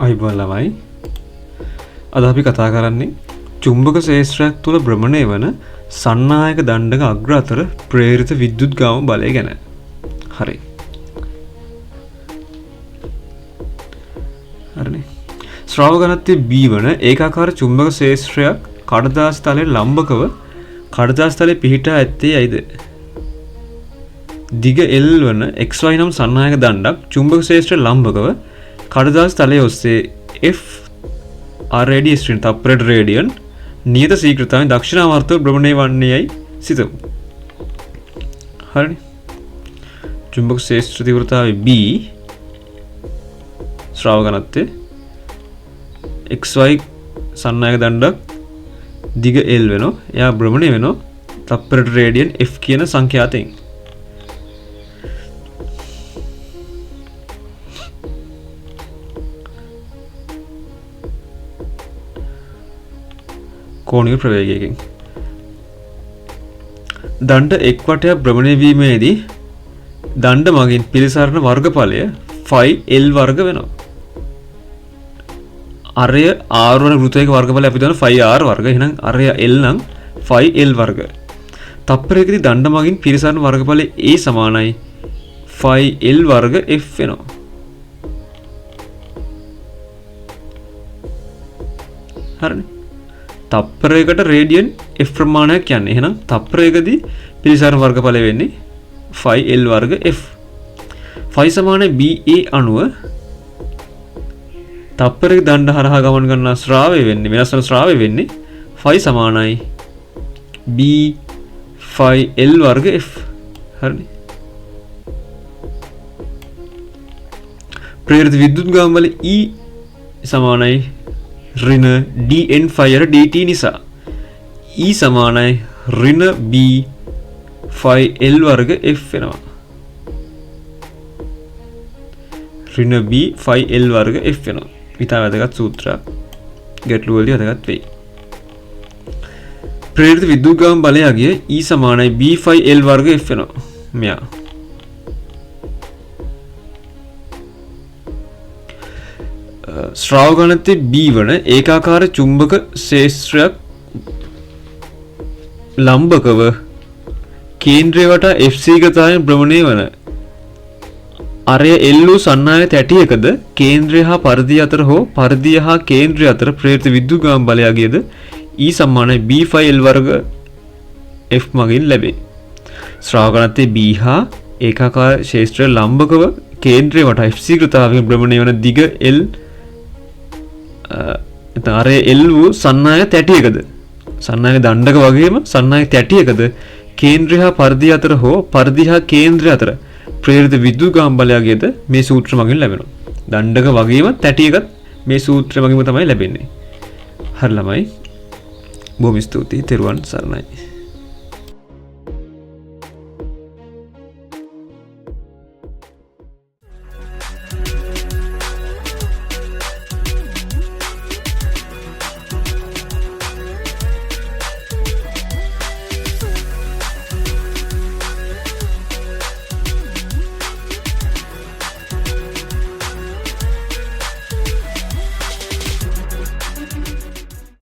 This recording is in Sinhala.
අයිබෝන් ළමයි. අද අපි කතා කරන්නේ චුම්බක ක්ෂේත්‍රයක් තුළ භ්‍රමණය වන සන්නායක දණ්ඩක අග්‍ර අතර ප්‍රේරිත විද්‍යුත්ගාම බලය ගැන. හරි. හරිනේ. ශ්‍රාව ඝනත්වය b වන ඒකාකාර චුම්බක ක්ෂේත්‍රයක් කඩදාසි තලයේ ලම්බකව කඩදාසි තලයේ පිහිටා ඇත්තේ ඇයිද? දිග L වන xy නම් සන්නායක දණ්ඩක් චුම්බක ක්ෂේත්‍රයේ ලම්බකව කඩදාසි තලයේ ඔස්සේ F radius රින් තප්පරයට රේඩියන් නියත ශීඝ්‍රතාවයෙන් දක්ෂිණාවර්තව භ්‍රමණය වන්නේයි සිතමු. හරිනේ. චුම්බක ක්ෂේත්‍ර තීව්‍රතාවය B ශ්‍රාව ඝනත්වය xy සන්නායක දණ්ඩක් දිග L වෙනවා. එයා භ්‍රමණය වෙනවා තප්පරයට රේඩියන් F කියන සංඛ්‍යාතයෙන්. කෝණීය ප්‍රවේගයකින් දණ්ඩ එක් වටයක් භ්‍රමණය වීමේදී දණ්ඩ මගින් පිළිසරණ වර්ගඵලය phi L වර්ග වෙනවා. අරය R වන වෘත්තයක වර්ගඵලය අපි දන්නවා phi R වර්ග. එහෙනම් අරය L නම් phi L වර්ග. තප්පරයකදී දණ්ඩ මගින් පිළිසරණ වර්ගඵලය A සමානයි phi L වර්ග F වෙනවා. හරිනේ. තප්පරයකට රේඩියන් F ප්‍රමාණයක් යන්නේ. එහෙනම් තප්පරයකදී පිළිසරණ වර්ගඵලය වෙන්නේ phi L වර්ග F. phi සමානයි BA අණුව තප්පරයක දණ්ඩ හරහා ගමන් කරන ශ්‍රාවය වෙන්නේ වෙනස් වෙන ශ්‍රාවය වෙන්නේ phi සමානයි B phi L වර්ග F. හරිනේ. ප්‍රේරිත විද්‍යුත්ගාම වල E සමානයි ඍණ dn phi අර dt නිසා E සමානයි ඍණ B phi L වර්ග F වෙනවා. ඍණ B phi L වර්ග F වෙනවා. ඊට වැදගත් සූත්‍රයක් ගැටළු වලදී වැදගත් වෙයි. ප්‍රේරිත විද්‍යුත්ගාම බලයගේ E සමානයි B phi L වර්ග F වෙනවා. මෙයා ශ්‍රාව ඝනත්වය B වන ඒකාකාර චුම්බක ක්ෂේත්‍රයක් ලම්බකව කේන්ද්‍රය වටා F ශීඝ්‍රතාවයෙන් භ්‍රමණය වන අරය L වූ සන්නායක තැටියකද කේන්ද්‍රය හා පරිධිය අතර හෝ පරිධිය හා කේන්ද්‍රය අතර ප්‍රේරිත විද්‍යුත්ගාම බලයගේද E සමානයි B phi L වර්ග F මගින් ලැබේ. ශ්‍රාව ඝනත්වය B හා ඒකාකාර ක්ෂේත්‍රය ලම්බකව කේන්ද්‍රය වටා F ශීඝ්‍රතාවයෙන් භ්‍රමණය වන දිග L අරය L වූ සන්නායක තැටියකද සන්නායක දණ්ඩක වගේම සන්නායක තැටියකද කේන්ද්‍රය හා පරිධිය අතර හෝ පරිධිය හා කේන්ද්‍රය අතර ප්‍රේරිත විද්‍යුත්ගාම බලයගේද මේ සූත්‍ර මගින් ලැබෙනවා. දණ්ඩක වගේම තැටියකත් මේ සූත්‍ර මගින්ම තමයි ලැබෙන්නේ. හරි ළමයි. බොහොම ස්තුතියි. තෙරුවන් සරණයි.